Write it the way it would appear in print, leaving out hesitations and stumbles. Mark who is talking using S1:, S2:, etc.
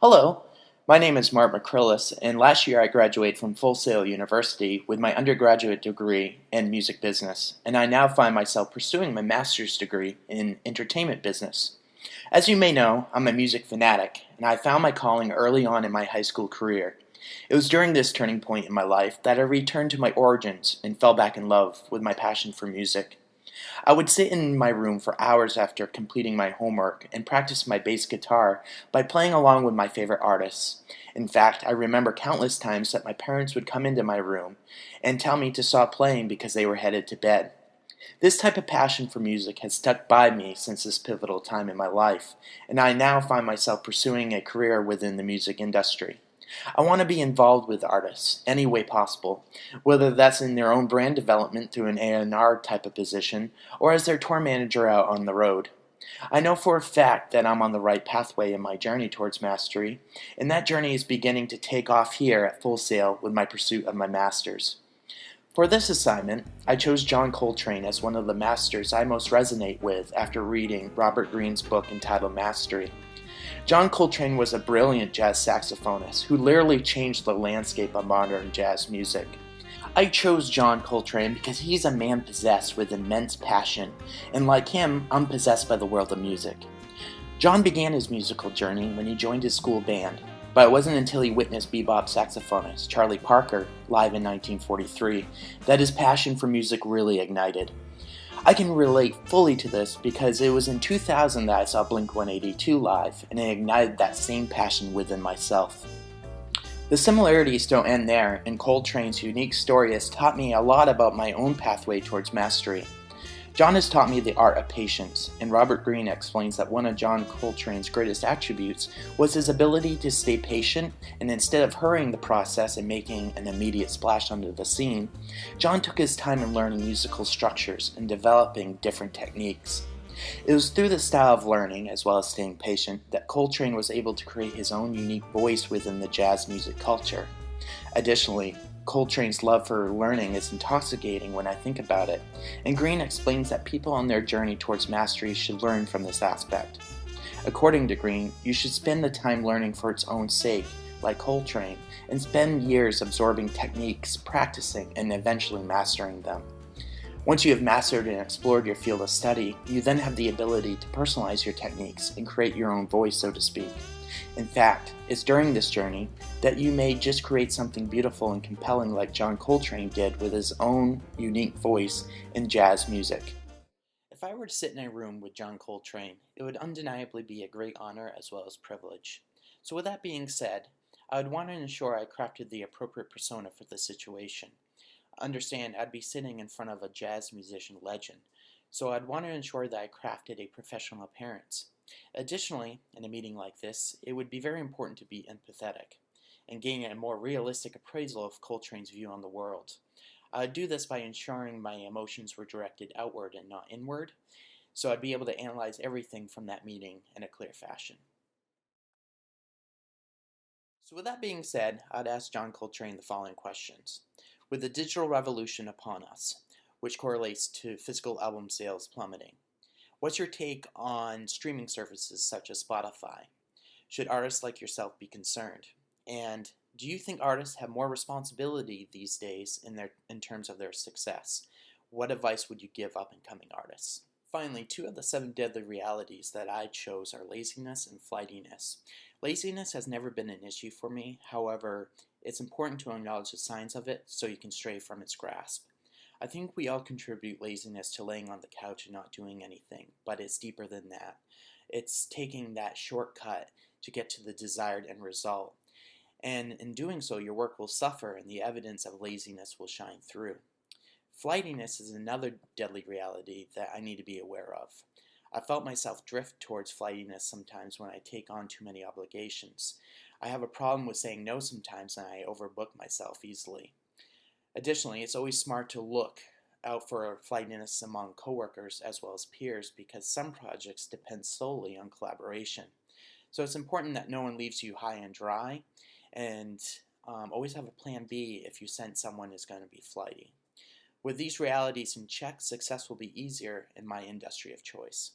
S1: Hello, my name is MMcCrillis, and last year I graduated from Full Sail University with my undergraduate degree in music business, and I now find myself pursuing my master's degree in entertainment business. As you may know, I'm a music fanatic, and I found my calling early on in my high school career. It was during this turning point in my life that I returned to my origins and fell back in love with my passion for music. I would sit in my room for hours after completing my homework and practice my bass guitar by playing along with my favorite artists. In fact, I remember countless times that my parents would come into my room and tell me to stop playing because they were headed to bed. This type of passion for music has stuck by me since this pivotal time in my life, and I now find myself pursuing a career within the music industry. I want to be involved with artists any way possible, whether that's in their own brand development through an A&R type of position or as their tour manager out on the road. I know for a fact that I'm on the right pathway in my journey towards mastery, and that journey is beginning to take off here at Full Sail with my pursuit of my master's. For this assignment, I chose John Coltrane as one of the masters I most resonate with after reading Robert Greene's book entitled Mastery. John Coltrane was a brilliant jazz saxophonist who literally changed the landscape of modern jazz music. I chose John Coltrane because he's a man possessed with immense passion, and like him, I'm possessed by the world of music. John began his musical journey when he joined his school band, but it wasn't until he witnessed bebop saxophonist Charlie Parker live in 1943 that his passion for music really ignited. I can relate fully to this because it was in 2000 that I saw Blink-182 live, and it ignited that same passion within myself. The similarities don't end there, and Coltrane's unique story has taught me a lot about my own pathway towards mastery. John has taught me the art of patience, and Robert Greene explains that one of John Coltrane's greatest attributes was his ability to stay patient, and instead of hurrying the process and making an immediate splash onto the scene, John took his time in learning musical structures and developing different techniques. It was through this style of learning, as well as staying patient, that Coltrane was able to create his own unique voice within the jazz music culture. Additionally, Coltrane's love for learning is intoxicating when I think about it, and Greene explains that people on their journey towards mastery should learn from this aspect. According to Greene, you should spend the time learning for its own sake, like Coltrane, and spend years absorbing techniques, practicing, and eventually mastering them. Once you have mastered and explored your field of study, you then have the ability to personalize your techniques and create your own voice, so to speak. In fact, it's during this journey that you may just create something beautiful and compelling like John Coltrane did with his own unique voice in jazz music. If I were to sit in a room with John Coltrane, it would undeniably be a great honor as well as privilege. So with that being said, I would want to ensure I crafted the appropriate persona for the situation. Understand, I'd be sitting in front of a jazz musician legend, so I'd want to ensure that I crafted a professional appearance. Additionally, in a meeting like this, it would be very important to be empathetic and gain a more realistic appraisal of Coltrane's view on the world. I would do this by ensuring my emotions were directed outward and not inward, so I'd be able to analyze everything from that meeting in a clear fashion. So with that being said, I'd ask John Coltrane the following questions. With the digital revolution upon us, which correlates to physical album sales plummeting, what's your take on streaming services such as Spotify? Should artists like yourself be concerned? And do you think artists have more responsibility these days in terms of their success? What advice would you give up-and-coming artists? Finally, 2 of the 7 deadly realities that I chose are laziness and flightiness. Laziness has never been an issue for me, however, it's important to acknowledge the signs of it so you can stray from its grasp. I think we all contribute laziness to laying on the couch and not doing anything, but it's deeper than that. It's taking that shortcut to get to the desired end result. And in doing so, your work will suffer and the evidence of laziness will shine through. Flightiness is another deadly reality that I need to be aware of. I felt myself drift towards flightiness sometimes when I take on too many obligations. I have a problem with saying no sometimes and I overbook myself easily. Additionally, it's always smart to look out for flightiness among coworkers as well as peers because some projects depend solely on collaboration. So it's important that no one leaves you high and dry, and always have a plan B if you sense someone is going to be flighty. With these realities in check, success will be easier in my industry of choice.